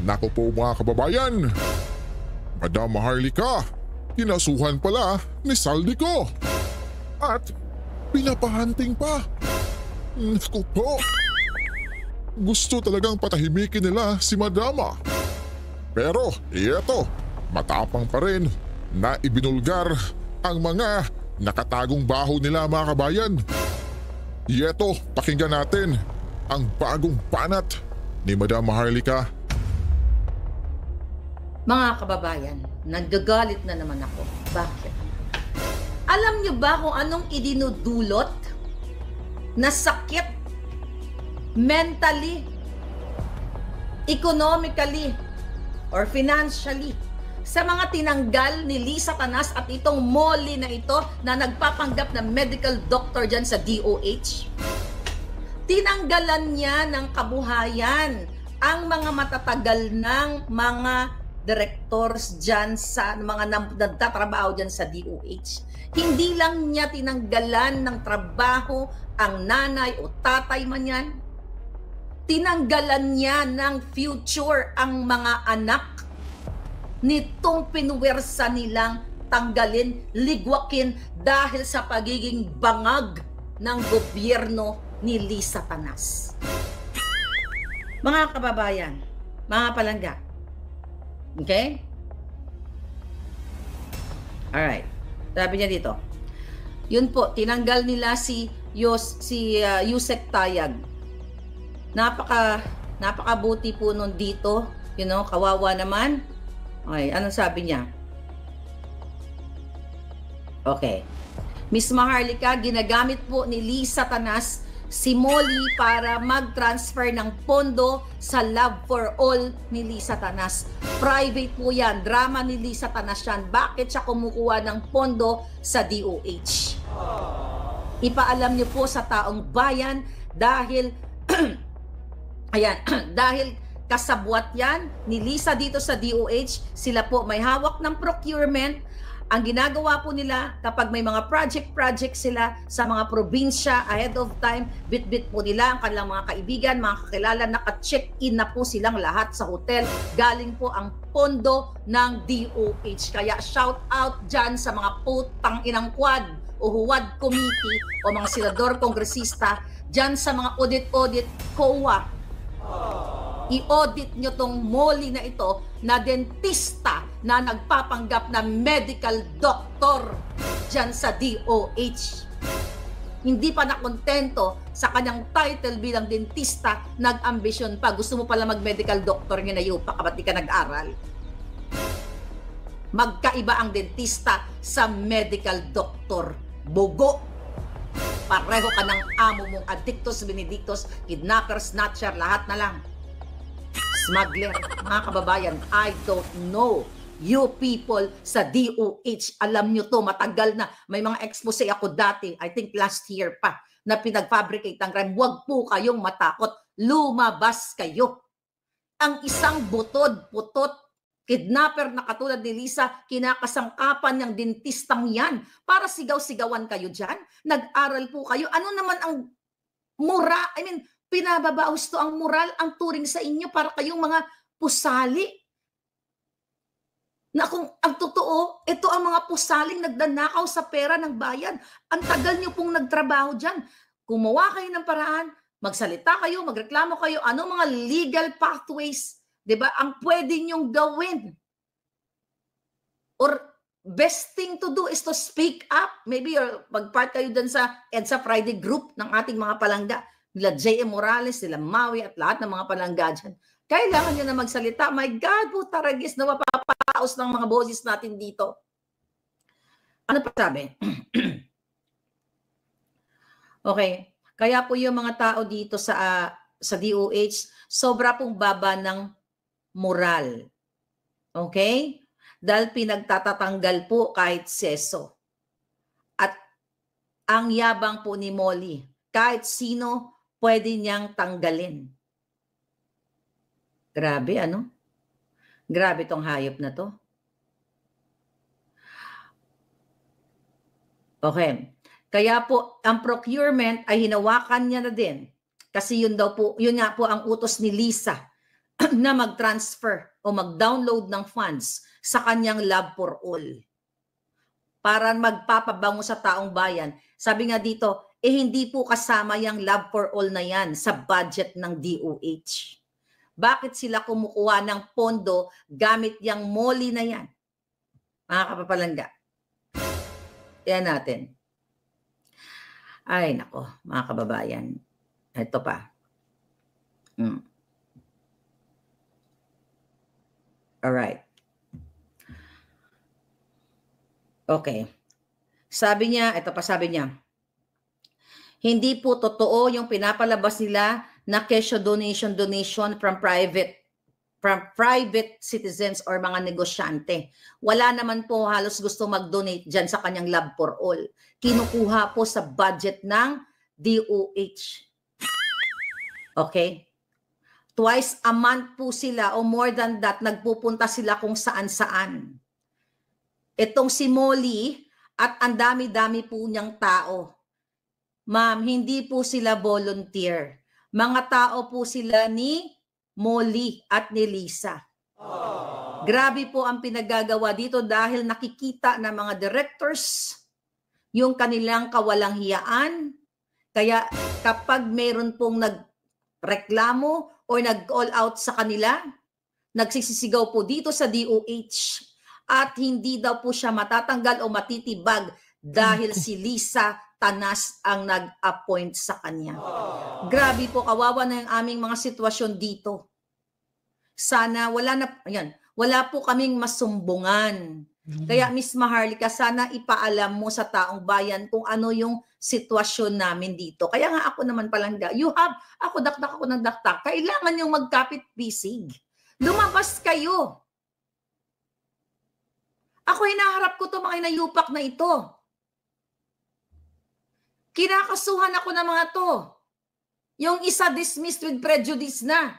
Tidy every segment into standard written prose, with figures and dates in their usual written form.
Naku po mga kababayan, Madam Maharlika, kinasuhan pala ni Saldico. At pinapahunting pa. Naku po. Gusto talagang patahimikin nila si Madama. Pero ito, matapang pa rin na ibinulgar ang mga nakatagong baho nila mga kabayan. Ito, pakinggan natin ang bagong banat ni Madam Maharlika. Mga kababayan, nagagalit na naman ako. Bakit? Alam niyo ba kung anong idinudulot na sakit mentally, economically, or financially sa mga tinanggal ni Lisa Tanas at itong Molly na ito na nagpapanggap na medical doctor dyan sa DOH? Tinanggalan niya ng kabuhayan ang mga matatagal ng mga directors dyan sa mga nagtatrabaho dyan sa DOH. Hindi lang niya tinanggalan ng trabaho ang nanay o tatay man yan. Tinanggalan niya ng future ang mga anak nitong pinuwersa nilang tanggalin, ligwakin dahil sa pagiging bangag ng gobyerno ni Lisa Tanas. Mga kababayan, mga palangga, okay? Alright, sabi niya dito, yun po, tinanggal nila si Yusek Tayag. Napakabuti po nun dito, kawawa naman. Okay, anong sabi niya? Okay. Miss Maharlika, ginagamit po ni Lisa Tanas si Molly para mag-transfer ng pondo sa Love for All ni Lisa Tanas. Private po yan, drama ni Lisa Tanas yan. Bakit siya kumukuha ng pondo sa DOH? Ipaalam niyo po sa taong bayan dahil ayan, dahil kasabwat yan ni Lisa dito sa DOH, sila po may hawak ng procurement. Ang ginagawa po nila kapag may mga project sila sa mga probinsya ahead of time, bit-bit po nila ang kanilang mga kaibigan, mga kakilala, naka-check-in na po silang lahat sa hotel. Galing po ang pondo ng DOH. Kaya shout out dyan sa mga putang inang quad o huwad committee o mga senador, kongresista, dyan sa mga audit, COA. I-audit nyo tong Molly na ito na dentista na nagpapanggap na medical doctor dyan sa DOH. Hindi pa nakontento sa kanyang title bilang dentista, nag-ambisyon pa. Gusto mo pala mag-medical doctor nga na yupa ka, ba't di ka nag-aral? Magkaiba ang dentista sa medical doctor. Bugo! Pareho ka ng amo mong addictus, benedictus, kidnapper, snatcher, lahat na lang. Smuggler, mga kababayan, I don't know. You people sa DOH, alam nyo to, matagal na. May mga expose ako dati, I think last year pa, na pinag-fabricate ang crime. Huwag po kayong matakot. Lumabas kayo. Ang isang butod-putot, kidnapper na katulad ni Lisa, kinakasangkapan niyang dentistang yan para sigaw-sigawan kayo dyan. Nag-aral po kayo. Ano naman ang pinababaos to ang moral, ang turing sa inyo para kayong mga pusali. Na kung ang totoo, ito ang mga pusaling nagdanakaw sa pera ng bayan. Ang tagal nyo pong nagtrabaho dyan. Gumawa kayo ng paraan, magsalita kayo, magreklamo kayo, ano mga legal pathways, di ba, ang pwede nyong gawin. Or best thing to do is to speak up. Maybe mag-part kayo dun sa EDSA Friday group ng ating mga palangga. Nila J.M. Morales, nila Maui at lahat ng mga palangga dyan. Kailangan nyo na magsalita. My God, po taragis na mapapaos ng mga boses natin dito. Ano pa sabi? Okay. Kaya po yung mga tao dito sa DOH, sobra pong baba ng moral. Okay? Dahil pinagtatatanggal po kahit seso. At ang yabang po ni Molly, kahit sino pwede niyang tanggalin. Grabe, ano? Grabe tong hayop na to. Okay. Kaya po, ang procurement ay hinawakan niya na din. Kasi yun nga po ang utos ni Lisa na mag-transfer o mag-download ng funds sa kanyang Love for All para magpapabango sa taong bayan. Sabi nga dito, hindi po kasama yung Love for All na yan sa budget ng DOH. Bakit sila kumukuha ng pondo gamit yung MOLI na yan? Mga kapapalangga. Yan natin. Ay, nako, mga kababayan. Ito pa. Alright. Okay. Sabi niya, ito pa sabi niya, hindi po totoo yung pinapalabas nila na kesyo donation from private citizens or mga negosyante. Wala naman po halos gusto mag-donate dyan sa kanyang Love for All. Kinukuha po sa budget ng DOH. Okay? Twice a month po sila o more than that, nagpupunta sila kung saan-saan. Itong si Molly at ang dami-dami po niyang tao. Ma'am, hindi po sila volunteer. Mga tao po sila ni Molly at ni Lisa. Grabe po ang pinagagawa dito dahil nakikita ng mga directors yung kanilang kawalang hiyaan. Kaya kapag mayroon pong nagreklamo o nag-all out sa kanila, nagsisisigaw po dito sa DOH at hindi daw po siya matatanggal o matitibag dahil si Lisa Tanas ang nag-appoint sa kanya. Grabe po, kawawa na yung aming mga sitwasyon dito. Sana wala po kaming masumbungan. Kaya Miss Maharlika, sana ipaalam mo sa taong bayan kung ano yung sitwasyon namin dito. Kaya nga ako naman palangga, ako dakdak ako ng dakdak, kailangan yung magkapit-bisig. Lumabas kayo. Ako hinaharap ko to mga inayupak na ito. Kinakasuhan ako ng mga to. Yung isa dismissed with prejudice na.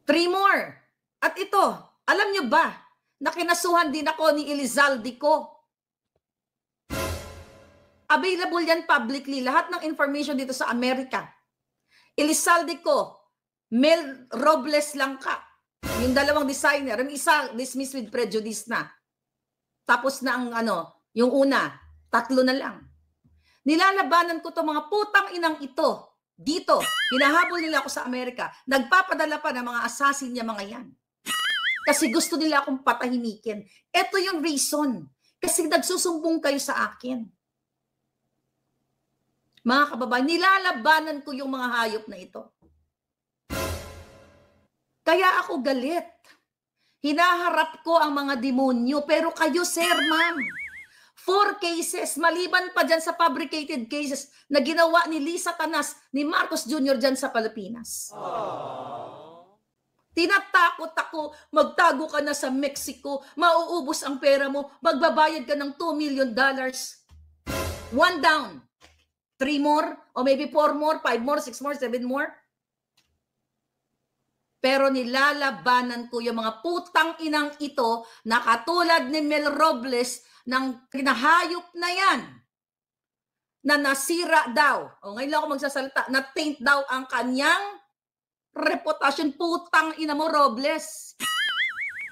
Three more. At ito, alam nyo ba, na kinasuhan din ako ni Elizalde ko. Available yan publicly. Lahat ng information dito sa Amerika. Elizalde ko, Mel Robles lang ka. Yung dalawang designer. Yung isa, dismissed with prejudice na. Tapos na ang yung una, 3 na lang. Nilalabanan ko to mga putang inang ito. Dito, hinahabol nila ako sa Amerika. Nagpapadala pa ng mga assassin niya mga yan. Kasi gusto nila akong patahimikin. Ito yung reason. Kasi nagsusumbong kayo sa akin. Mga kababayan, nilalabanan ko yung mga hayop na ito. Kaya ako galit. Hinaharap ko ang mga demonyo. Pero kayo, sir, ma'am, 4 cases, maliban pa dyan sa fabricated cases na ginawa ni Lisa Tanas, ni Marcos Jr. dyan sa Pilipinas. Tinatakot ako, magtago ka na sa Mexico, mauubos ang pera mo, magbabayad ka ng $2 million. 1 down. 3 more, or maybe 4 more, 5 more, 6 more, 7 more. Pero nilalabanan ko yung mga putang inang ito na katulad ni Mel Robles ng kinahayop na yan na nasira daw. O ngayon lang ako magsasalita, na taint daw ang kanyang reputasyon. Putang ina mo, Robles.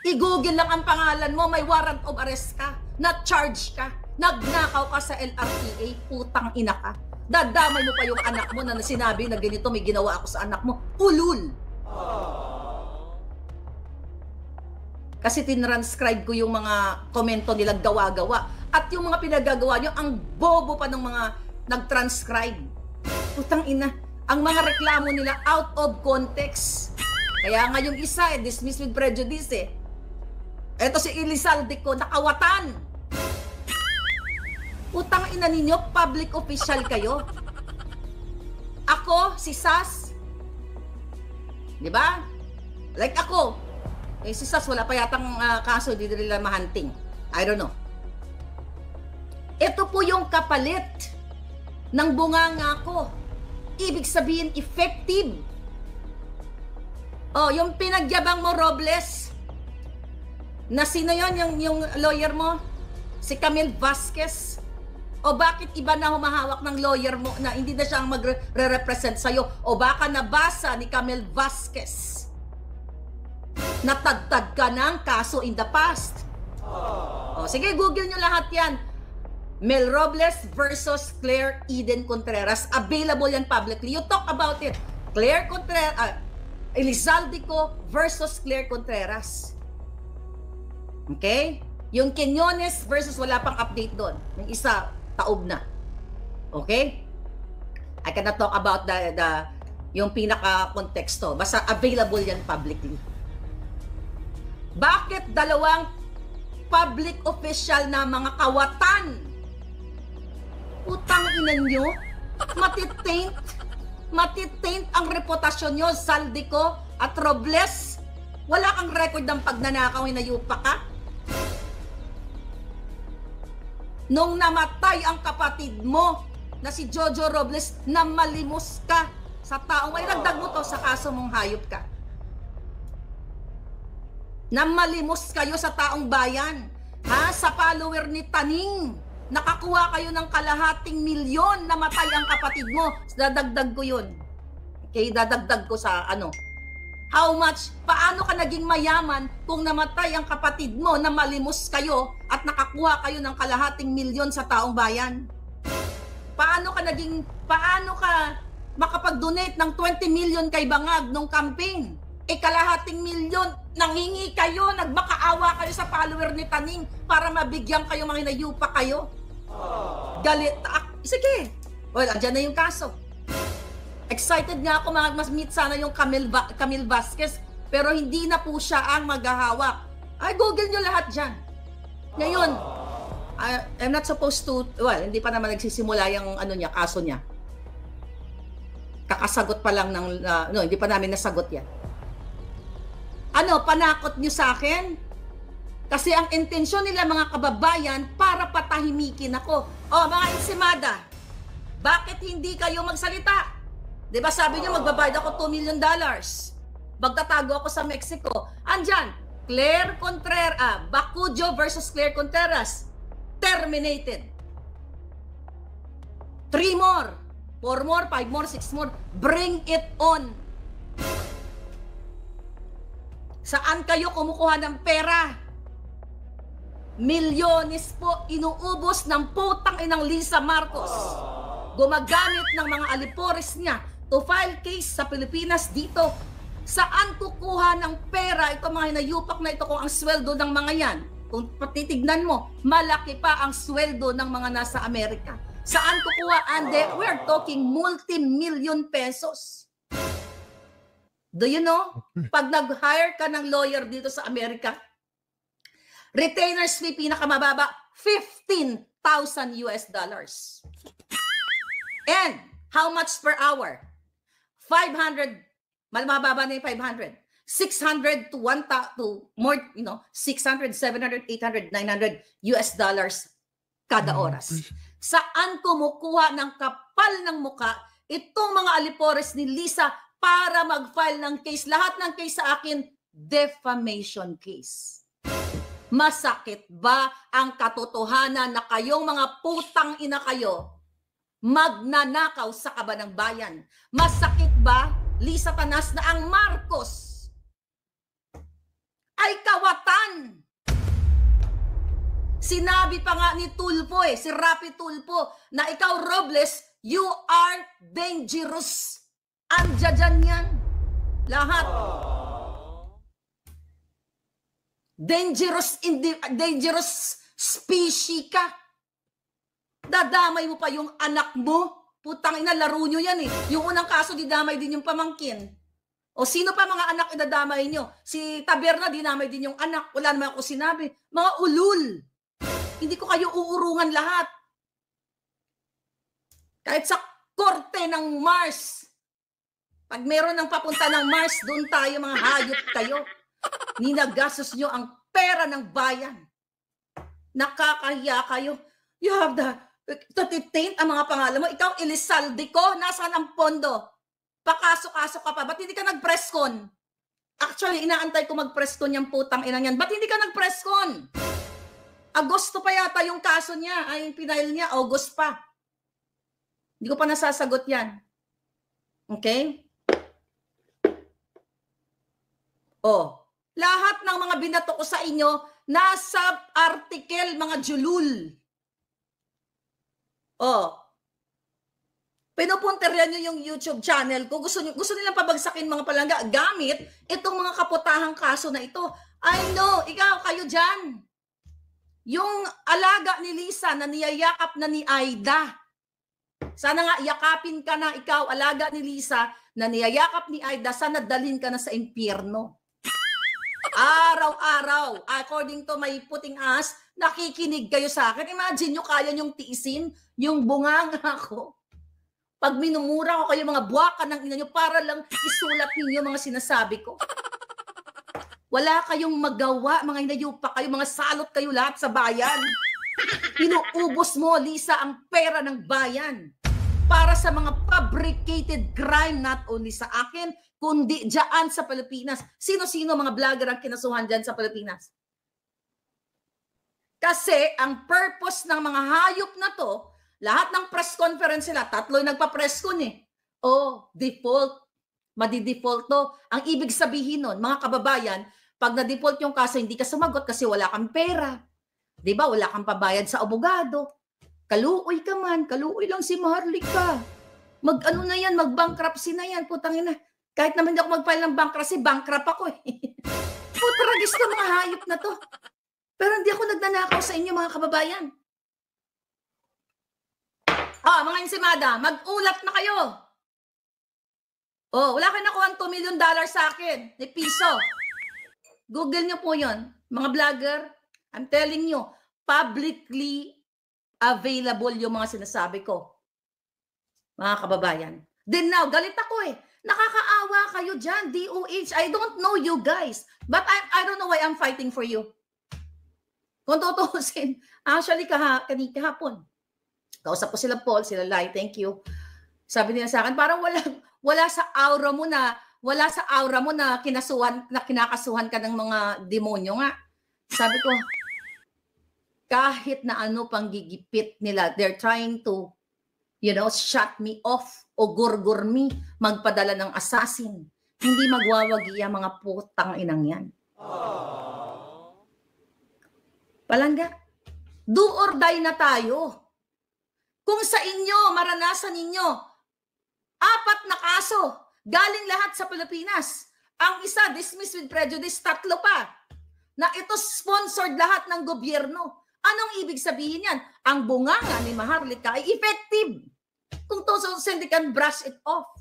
I-google lang ang pangalan mo, may warrant of arrest ka, na-charge ka, nagnakaw ka sa LRTA, putang ina ka. Dadamay mo pa yung anak mo na sinabi na ganito may ginawa ako sa anak mo. Ulul! Kasi tinranscribe ko yung mga komento nila gawa-gawa. At yung mga pinagagawa nyo, ang bobo pa ng mga nag-transcribe. Putang ina, ang mga reklamo nila out of context. Kaya nga yung isa, dismissed with prejudice eh. Eto si Elizalde ko, nakawatan. Putang ina ninyo, public official kayo. Ako, si Sas, di ba? Like ako, si Sas wala pa yatang kaso, di nila mahanting. I don't know. Ito po yung kapalit ng bunganga ko. Ibig sabihin, effective. Oh, yung pinagyabang mo, Robles, na sino yon yung lawyer mo? Si Camille Vasquez. O bakit iba na humahawak ng lawyer mo na hindi na siya ang magre-represent sa'yo? O baka nabasa ni Camille Vasquez. Natagtad ka ng kaso in the past. O sige, Google nyo lahat yan. Mel Robles versus Claire Eden Contreras. Available yan publicly. You talk about it. Claire Contreras, Elizaldico versus Claire Contreras. Okay? Yung Quinones versus wala pang update doon. Yung isa, taob na. Okay? I cannot talk about yung pinaka-konteksto. Basta available yan publicly. Bakit dalawang public official na mga kawatan? Utang ina nyo? Matitaint ang reputasyon nyo, Zaldico at Robles. Wala kang record ng pagnanakaw, hinayupa ka? Nung namatay ang kapatid mo na si Jojo Robles, namalimos ka sa taong may nagdag mo to sa kaso mong hayop ka. Namalimos kayo sa taong bayan. Ha? Sa follower ni Taning, nakakuha kayo ng kalahating milyon, namatay ang kapatid mo. Dadagdag ko yun. Okay, dadagdag ko sa ano. How much? Paano ka naging mayaman kung namatay ang kapatid mo, na malimos kayo at nakakuha kayo ng kalahating milyon sa taong bayan? Paano ka makapag-donate ng 20 million kay Bangag nung campaign? Kalahating milyon, nanghingi kayo, nagmakaawa kayo sa follower ni Taning para mabigyan kayo, mga hinayupa kayo. Galit. Sige. Well, andyan na yung kaso. Excited nga ako mas meet sana yung Camille Vasquez, pero hindi na po siya ang maghahawak. Ay, Google nyo lahat dyan. Ngayon, I'm not supposed to, well, hindi pa naman nagsisimula yung kaso niya. Kakasagot pa lang ng, hindi pa namin nasagot yan. Panakot nyo sa akin? Kasi ang intensyon nila, mga kababayan, para patahimikin ako. Mga insimada, bakit hindi kayo magsalita? Diba sabi nyo, magbabayad ako $2 million. Magtatago ako sa Mexico. Andyan, Claire Contreras, Bacujo versus Claire Contreras. Terminated. 3 more, 4 more, 5 more, 6 more. Bring it on. Saan kayo kumukuha ng pera? Milyones po inuubos ng putang inang Lisa Marcos. Gumagamit ng mga alipores niya to file case sa Pilipinas dito. Saan kukuha ng pera ito, mga hinayupak na ito, kung ang sweldo ng mga yan? Kung patitignan mo, malaki pa ang sweldo ng mga nasa Amerika. Saan kukuha? And we're talking multi-million pesos. Do you know? Pag nag-hire ka ng lawyer dito sa Amerika, retainers fee pinakamababa, $15,000 US. And how much per hour? 500, mababa na yung 500. 600 to 1,000 to more, 600, 700, 800, 900 US dollars kada oras. Saan kumukuha ng kapal ng muka itong mga alipores ni Lisa para mag-file ng case? Lahat ng case sa akin, defamation case. Masakit ba ang katotohanan na kayong mga putang ina kayo magnanakaw sa kaban ng bayan? Masakit ba, Lisa Tanas, na ang Marcos ay kawatan? Sinabi pa nga ni Tulfo, si Rapi Tulfo, na ikaw, Robles, you are dangerous. Andiyan yan. Lahat. Dangerous species ka. Dadamay mo pa yung anak mo. Putang ina, laro nyo yan eh. Yung unang kaso, didamay din yung pamangkin. O sino pa mga anak idadamay nyo? Si Taberna, dinamay din yung anak. Wala naman ako sinabi. Mga ulul. Hindi ko kayo uurungan lahat. Kahit sa korte ng Mars. Pag meron ng papunta ng Mars, doon tayo, mga hayop kayo. Ninagastos nyo ang pera ng bayan. Nakakahiya kayo. You have to taint ang mga pangalan mo. Ikaw, Elizaldico, nasaan ang pondo? Pakaso-kaso ka pa. Ba't hindi ka nag-press con? Actually, inaantay ko mag-press con yung putang inang yan. Ba't hindi ka nag-press con? Agosto pa yata yung kaso niya, ay yung pinail niya, August pa. Hindi ko pa nasasagot yan. Okay? Oh, lahat ng mga binato ko sa inyo, nasa article, mga julul. Oh, pinupunterian nyo yung YouTube channel ko. Gusto nilang pabagsakin mga palangga gamit itong mga kaputahang kaso na ito. I know, ikaw, kayo dyan. Yung alaga ni Lisa na niyayakap na ni Aida. Sana nga yakapin ka na ikaw, alaga ni Lisa na niyayakap ni Aida, sana dalhin ka na sa impyerno. Araw-araw, according to my puting ass, nakikinig kayo sa akin. Imagine nyo, kaya nyong tiisin yung bunganga ko. Pag minumura ko kayo, mga buwaka ng ina nyo, para lang isulat ninyo mga sinasabi ko. Wala kayong magawa, mga inayupa kayo, mga salot kayo lahat sa bayan. Inuubos mo, Lisa, ang pera ng bayan para sa mga fabricated crime, not only sa akin, kundi dyan sa Pilipinas. Sino-sino mga vlogger ang kinasuhan dyan sa Pilipinas? Kasi ang purpose ng mga hayop na to, lahat ng press conference sila, 3 yung nagpa-press con eh. Oh, default. Madi-default to. Ang ibig sabihin nun, mga kababayan, pag na-default yung kaso, hindi ka sumagot kasi wala kang pera. Diba? Wala kang pabayad sa abogado. Kaluoy ka man. Kaluoy lang si Maharlika. Mag-ano na yan, mag-bankruptcy na yan. Putang ina. Kahit naman hindi ako mag-file ng bankruptcy, bankrupt ako eh. Putragis na mga hayop na to. Pero hindi ako nagnanakaw sa inyo, mga kababayan. Mga insimada, mag-ulat na kayo. Wala kayo nakuha $2 million sa akin. Ni piso. Google nyo po yon, mga vlogger. I'm telling you, publicly available yung mga sinasabi ko. Mga kababayan. Then now, galit ako eh. Nakakaawa kayo dyan, DOH. I don't know you guys. But I don't know why I'm fighting for you. Kung tutusin, actually kahapon, kausap ko sila Paul, sila Lai, thank you. Sabi nila sa akin, parang wala sa aura mo na kinakasuhan ka ng mga demonyo nga. Sabi ko, kahit na ano pang gigipit nila, they're trying to, shut me off o gurgur me, magpadala ng assassin. Hindi magwawagi ang mga putang inang yan. Palangga, do or die na tayo. Kung sa inyo, maranasan ninyo, 4 na kaso, galing lahat sa Pilipinas. Ang isa, dismissed with prejudice, 3 pa. Na ito sponsored lahat ng gobyerno. Anong ibig sabihin yan? Ang bunganga ni Maharlika ay effective. Kung hindi can brush it off.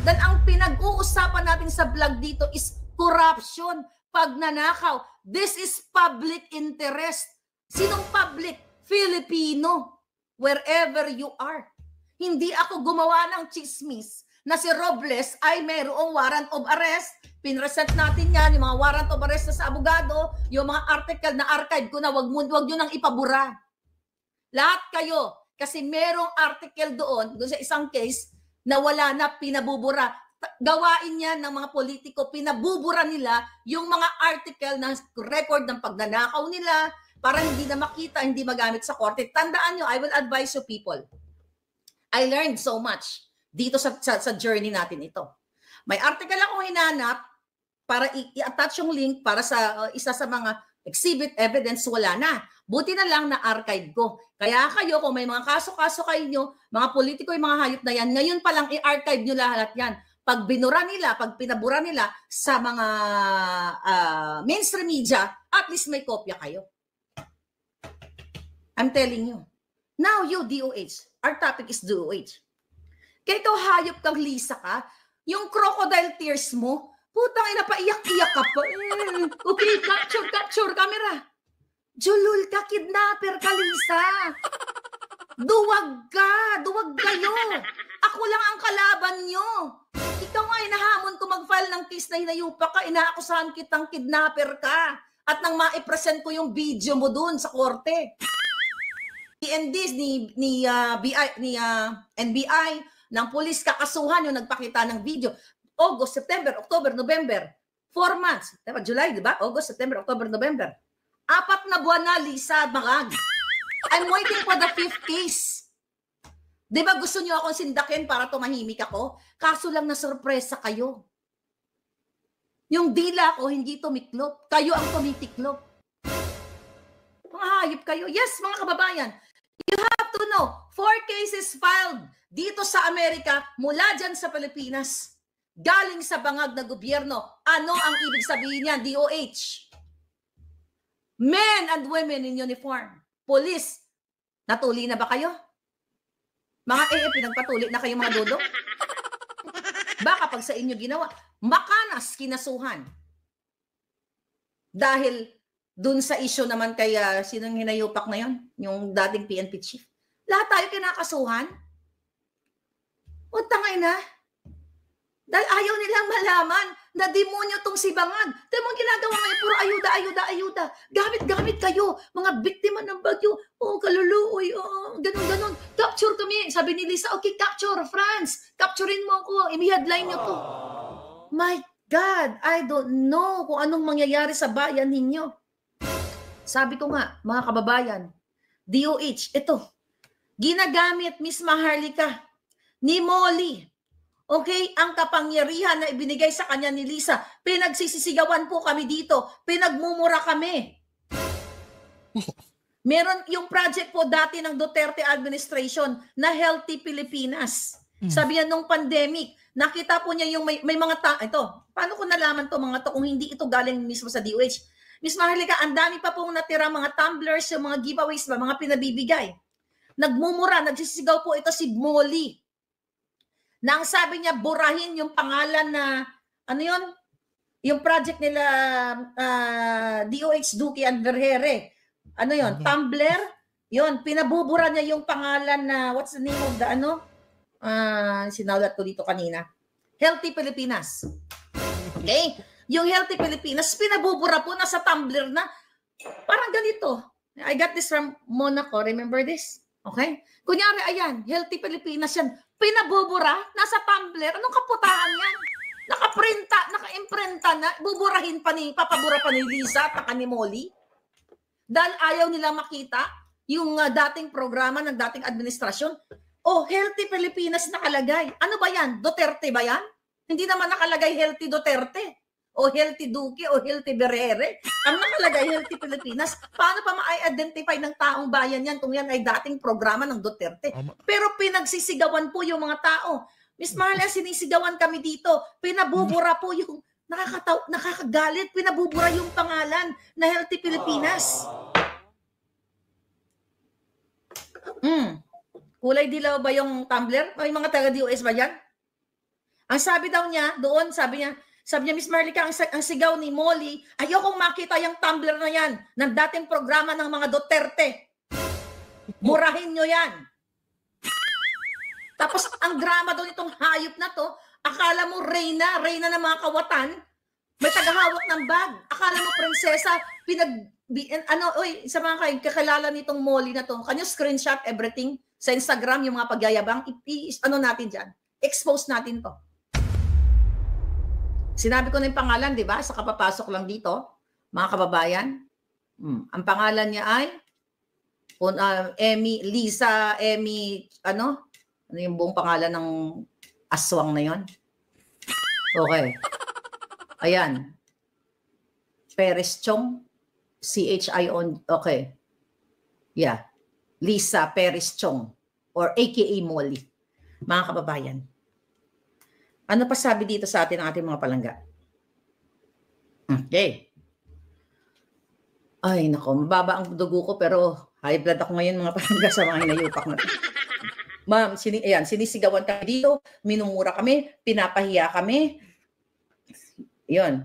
Dahil ang pinag-uusapan natin sa vlog dito is corruption, pagnanakaw. This is public interest. Sinong public? Filipino. Wherever you are. Hindi ako gumawa ng chismis na si Robles ay mayroong warrant of arrest. Pinresent natin yan, yung mga warrant of arrest na sa abogado, yung mga article na archive ko na wag nyo nang ipabura. Lahat kayo, kasi merong article doon sa isang case na wala na, pinabubura. Gawain yan ng mga politiko, pinabubura nila yung mga article na record ng pagnanakaw nila, para hindi na makita, hindi magamit sa korte. Tandaan nyo, I will advise you people. I learned so much dito sa journey natin ito. May article akong hinanap para i-attach yung link para sa isa sa mga exhibit evidence, wala na. Buti na lang na archive ko. Kaya kayo, kung may mga kaso-kaso kayo, mga politiko, yung mga hayop na yan, ngayon pa lang i-archive nyo lahat yan. Pag binura nila, pag pinabura nila sa mga mainstream media, at least may kopya kayo. I'm telling you. Now you, DOH. Our topic is DOH. Kaya ikaw hayop kang Lisa ka, yung crocodile tears mo, putang ina, paiyak-iyak ka pa. Okay, capture, camera. Julul ka, kidnapper ka, Lisa. Duwag kayo. Ako lang ang kalaban nyo. Ikaw nga, inahamon ko mag-file ng case na hinayupa ka, inaakusahan kitang kidnapper ka. At nang maipresent ko yung video mo dun sa korte. PNDs ni NBI ng police kakasuhan yung nagpakita ng video. August, September, October, November. 4 months. Diba? July, di ba? August, September, October, November. 4 na buwan na, Lisa Bangag. I'm waiting for the 5th case. Di ba gusto niyo akong sindakin para tumahimik ako? Kaso lang na sorpresa kayo. Yung dila ko hindi tumiklop. Kayo ang tumitiklop. Mga hayop kayo. Yes, mga kababayan. You have to know, 4 cases filed dito sa Amerika mula dyan sa Pilipinas. Galing sa bangag na gobyerno. Ano ang ibig sabihin niyan? DOH. Men and women in uniform. Police. Natuli na ba kayo? Mga pinagpatuli na kayo mga dodo? Baka pag sa inyo ginawa, makanas kinasuhan. Dahil dun sa issue naman kay sinong hinayupak na yon, yung dating PNP chief. Lahat tayo kinakasuhan. O tangay na. Dahil ayaw nilang malaman na demonyo tong si Bangag. Dahil mga ginagawa ngayon, puro ayuda, ayuda, ayuda. Gamit kayo, mga biktima ng bagyo. Oh, kaluluoy, oh, ganun. Capture kami. Sabi ni Lisa, okay, capture, France. Capturein mo ako. I-headline nyo to. My God, I don't know kung anong mangyayari sa bayan ninyo. Sabi ko nga, mga kababayan, DOH, ito, ginagamit Miss Maharlika ni Molly. Okay, ang kapangyarihan na ibinigay sa kanya ni Lisa, pinagsisisigawan po kami dito, pinagmumura kami. Meron yung project po dati ng Duterte administration na Healthy Pilipinas. Sabi niya nung pandemic, nakita po niya yung may mga ito, paano ko nalaman to mga to kung hindi ito galing mismo sa DOH? Miss Maharlika, ang dami pa pong natira mga tumblers, yung mga giveaways ba, mga pinabibigay. Nagmumura, nagsisigaw po ito si Molly. Nang sabi niya, burahin yung pangalan na, ano yun? Yung project nila, DOH Duque and Vergere. Ano yun? Tumblr? Yun, pinabubura niya yung pangalan na, what's the name of the, sinawlat ko dito kanina. Healthy Pilipinas. Okay? Yung Healthy Pilipinas, pinabubura po, nasa Tumblr na. Parang ganito. I got this from Monaco. Remember this? Okay? Kunyari, ayan, Healthy Pilipinas yan. Pinabubura, nasa Tumblr. Anong kaputahan yan? Naka-imprinta na. Buburahin pa ni, papabura pa ni Lisa at ni Molly. Dahil ayaw nila makita yung dating programa ng dating administrasyon. Oh, Healthy Pilipinas nakalagay. Ano ba yan? Duterte ba yan? Hindi naman nakalagay Healthy Duterte. O Healthy Duque o Healthy Vergere. Ang nakalagay Healthy Pilipinas, paano pa ma-identify ng taong bayan yan kung yan ay dating programa ng Duterte? Pero pinagsisigawan po yung mga tao. Miss Marla, sinisigawan kami dito. Pinabubura po yung nakakagalit. Pinabubura yung pangalan na Healthy Pilipinas. Kulay dilaw ba yung Tumblr? May mga taga-DOS ba yan? Ang sabi daw niya, doon, sabi niya, Miss Maharlika, ang sigaw ni Molly, ayokong makita yung Tumblr na yan ng dating programa ng mga Duterte. Murahin nyo yan. Tapos ang drama doon itong hayop na to, akala mo reyna ng mga kawatan, may tagahawak ng bag. Akala mo prinsesa, sa mga kakilala nitong Molly na to, can you screenshot everything sa Instagram, yung mga pagyayabang, natin dyan, expose natin to. Sinabi ko na yung pangalan, di ba? Sa kapapasok lang dito, mga kababayan. Ang pangalan niya ay Lisa, ano yung buong pangalan ng aswang na yon? Okay. Ayan. Perez Chong. C-H-I-O. Okay. Yeah. Lisa Perez Chong. Or AKA Molly. Mga kababayan. Ano pa sabi dito sa atin ng ating mga palangga? Okay. Ay, nako, mababa ang dugo ko pero high blood ako ngayon mga palangga sa mga hinayupak na. Ma'am, sinisigawan kami dito, minumura kami, pinapahiya kami. Yun.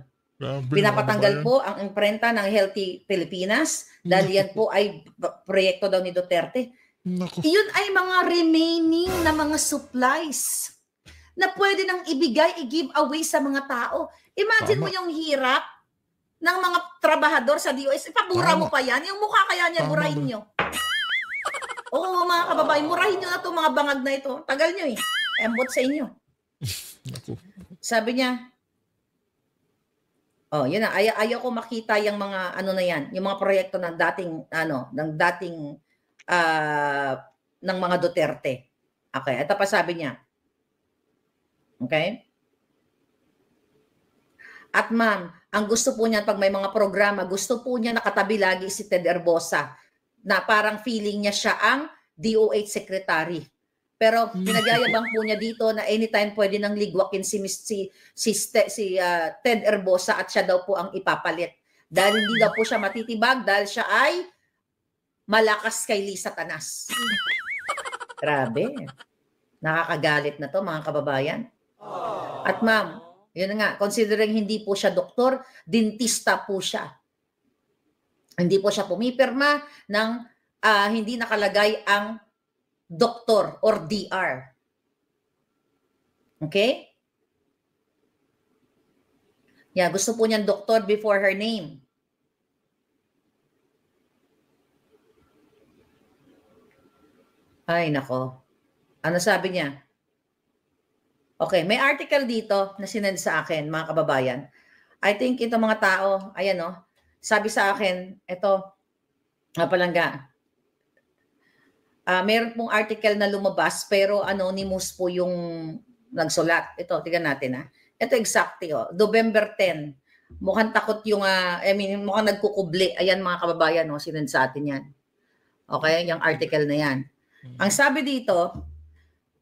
Pinapatanggal po ang imprenta ng Healthy Pilipinas dahil yan po ay proyekto daw ni Duterte. Yun ay mga remaining na mga supplies na pwede nang ibigay, i-give away sa mga tao. Imagine mo yung hirap ng mga trabahador sa DOS. Ipabura mo pa yan. Yung mukha kaya niya, burahin nyo. Oo, mga kababayan, murahin nyo na itong mga bangag na ito. Tagal nyo eh. Embot sa inyo. Sabi niya, Oh, yun na. Ayaw ko makita yung mga ano na yan, yung mga proyekto ng dating ng mga Duterte. Okay, ito pa sabi niya. Okay? At ma'am, ang gusto po niya pag may mga programa, gusto po niya nakatabi lagi si Ted Herbosa na parang feeling niya siya ang DOH secretary. Pero pinagyayabang po niya dito na anytime pwede nang ligwakin si Ted Herbosa at siya daw po ang ipapalit. Dahil hindi daw po siya matitibag dahil siya ay malakas kay Lisa Tanas. Grabe. Nakakagalit na to mga kababayan. At ma'am, yun nga, considering hindi po siya doktor, dentista po siya. Hindi po siya pumipirma ng hindi nakalagay ang doktor or DR. Okay? Yeah, gusto po niyang doktor before her name. Ay, nako. Ano sabi niya? Okay, may article dito na sinend sa akin, mga kababayan. I think ito mga tao, ayan o, sabi sa akin, ito, palangga, meron pong article na lumabas, pero anonymous po yung nagsulat. Ito, tignan natin Ito exactly, November 10. Mukhang takot yung, mukhang nagkukubli. Ayan mga kababayan, sinend sa atin yan. Okay, yung article na yan. Ang sabi dito,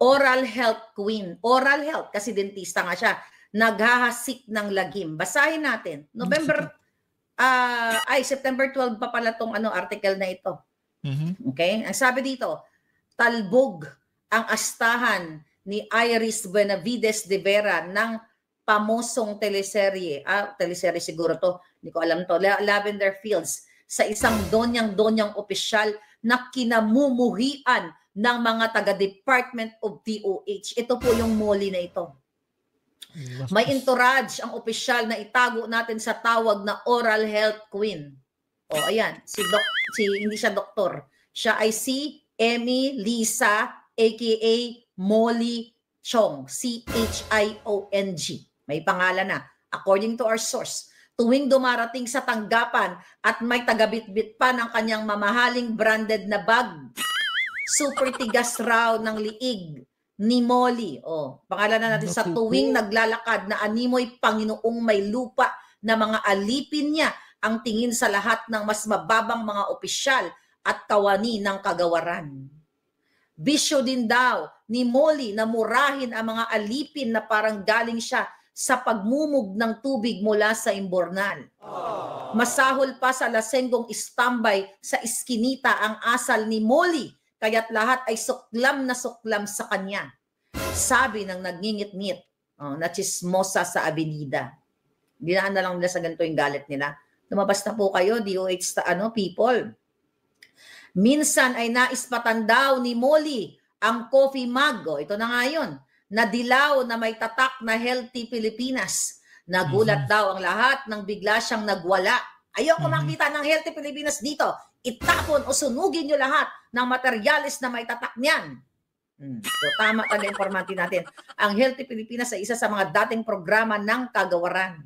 oral health queen. Oral health, kasi dentista nga siya. Naghahasik ng lagim. Basahin natin. September 12 pa pala tong article na ito. Okay? Ang sabi dito, talbog ang astahan ni Iris Benavides de Vera ng pamosong teleserye. Teleserye siguro to. Hindi ko alam to. Lavender Fields. Sa isang donyang opisyal na kinamumuhian ng mga taga-Department of DOH. Ito po yung Molly na ito. May entourage ang opisyal na itago natin sa tawag na oral health queen. Ayan, hindi siya doktor. Siya ay si Emmy Lisa aka Molly Chong, CHIONG. May pangalan na. According to our source, tuwing dumarating sa tanggapan at may tagabitbit pa ng kanyang mamahaling branded na bag, super tigas raw ng liig ni Molly. Pangalan na natin sa tuwing naglalakad na animoy Panginoong may lupa na mga alipin niya ang tingin sa lahat ng mas mababang mga opisyal at kawani ng kagawaran. Bisyo din daw ni Molly na murahin ang mga alipin na parang galing siya sa pagmumog ng tubig mula sa imbornal. Masahol pa sa lasenggong istambay sa iskinita ang asal ni Molly, kaya't lahat ay suklam na suklam sa kanya. Sabi ng nagngingit-ngit na chismosa sa avenida. Dinaan na lang nila sa ganito yung galit nila. Lumabas na po kayo, DOH people. Minsan ay naispatan daw ni Molly ang coffee mug. Ito na nga yun. Na dilaw na may tatak na Healthy Pilipinas. Nagulat daw ang lahat nang bigla siyang nagwala. Ayoko makita ng Healthy Pilipinas dito. Itapon o sunugin nyo lahat ng materyales na may tatak niyan. So, tama talaga informanti natin. Ang Healthy Pilipinas ay isa sa mga dating programa ng kagawaran.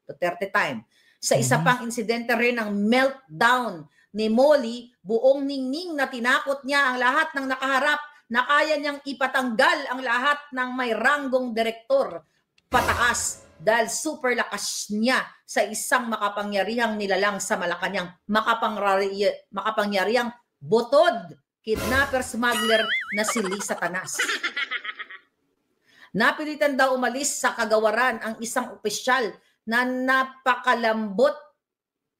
Duterte time. Sa isa pang insidente rin ng meltdown ni Molly, buong ningning na tinakot niya ang lahat ng nakaharap na kaya niyang ipatanggal ang lahat ng may ranggong direktor pataas dahil super lakas niya sa isang makapangyarihang nilalang sa Malacanang, makapangyarihang botod, kidnapper smuggler na si Lisa Tanas. Napilitan daw umalis sa kagawaran ang isang opisyal na napakalambot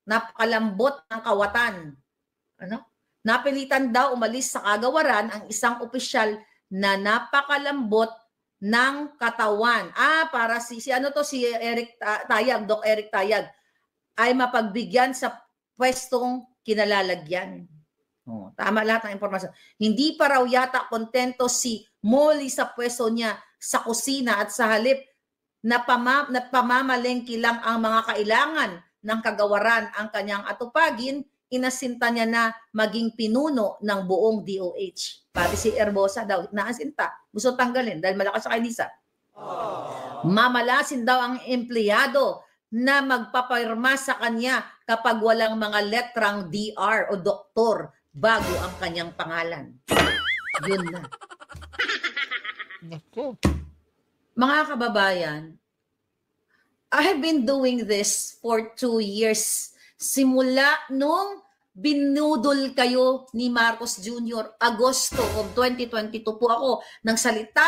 ng kawatan. Napilitan daw umalis sa kagawaran ang isang opisyal na napakalambot ng katawan. Para si Eric Tayag, Doc Eric Tayag, ay mapagbigyan sa pwestong kinalalagyan. Tama lahat ng impormasyon. Hindi pa raw yata kontento si Molly sa pwesto niya sa kusina at sa halip na pamamalengki lang ang mga kailangan ng kagawaran ang kanyang atupagin, inasinta niya na maging pinuno ng buong DOH. Pati si Herbosa daw, naasinta. Gusto tanggalin dahil malakas sa kay Lisa. Mamalasin daw ang empleyado na magpapirma sa kanya kapag walang mga letrang DR o doktor bago ang kanyang pangalan. Yun na. Nako. Mga kababayan, I have been doing this for 2 years. Simula nung binudol kayo ni Marcos Jr. Agosto of 2022 po ako ng salita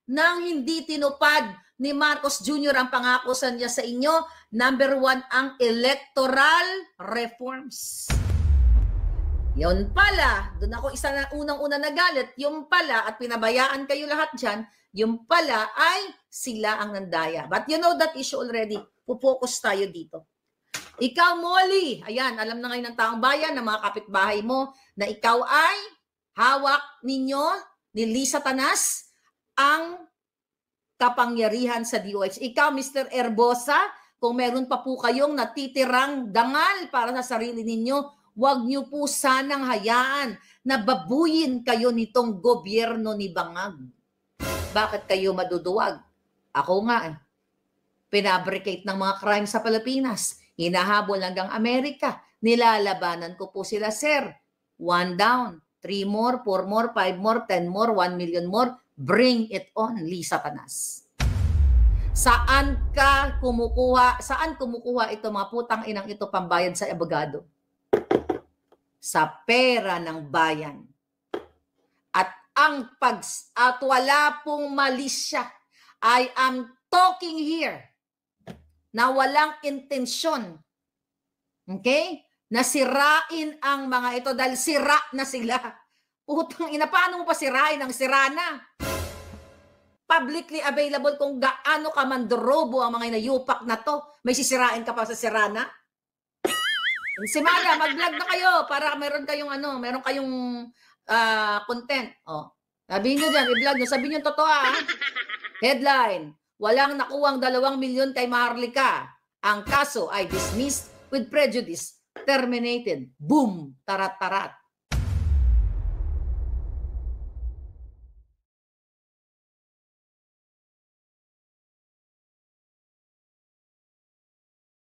nang hindi tinupad ni Marcos Jr. ang pangako niya sa inyo. Number 1, ang electoral reforms. Yun pala, doon ako isa na unang-una nagalit, yung pala, at pinabayaan kayo lahat dyan, yung pala ay sila ang nandaya. But you know that issue already. Pupokus tayo dito. Ikaw, Molly, ayan, alam na ngayon ng taong bayan, ng mga kapitbahay mo, na ikaw ay hawak ninyo ni Lisa Tanas ang kapangyarihan sa DOH. Ikaw, Mr. Erbosa, kung meron pa po kayong natitirang dangal para sa sarili ninyo, huwag niyo po sanang hayaan na babuyin kayo nitong gobyerno ni Bangag. Bakit kayo maduduwag? Ako nga, pinabricate ng mga crime sa Pilipinas. Hinahabol hanggang Amerika. Nilalabanan ko po sila, sir. 1 down, 3 more, 4 more, 5 more, 10 more, 1 million more. Bring it on, Lisa Tanas. Saan kumukuha ito mga putang inang ito pambayad sa abogado? Sa pera ng bayan. At wala pong malisya. I am talking here na walang intensyon. Okay? Nasirain ang mga ito dahil sira na sila. Putang ina, paano mo pa sirain ang sira na? Publicly available kung gaano ka mandorobo ang mga inayupak na to. May sisirain ka pa sa sira na? Si Maya, mag-vlog na kayo para meron kayong content. Oh. Sabihin nyo dyan, i-vlog nyo. Sabihin nyo totoo Headline, walang nakuwang 2 milyon kay Maharlika. Ang kaso ay dismissed with prejudice. Terminated. Boom! Tarat-tarat.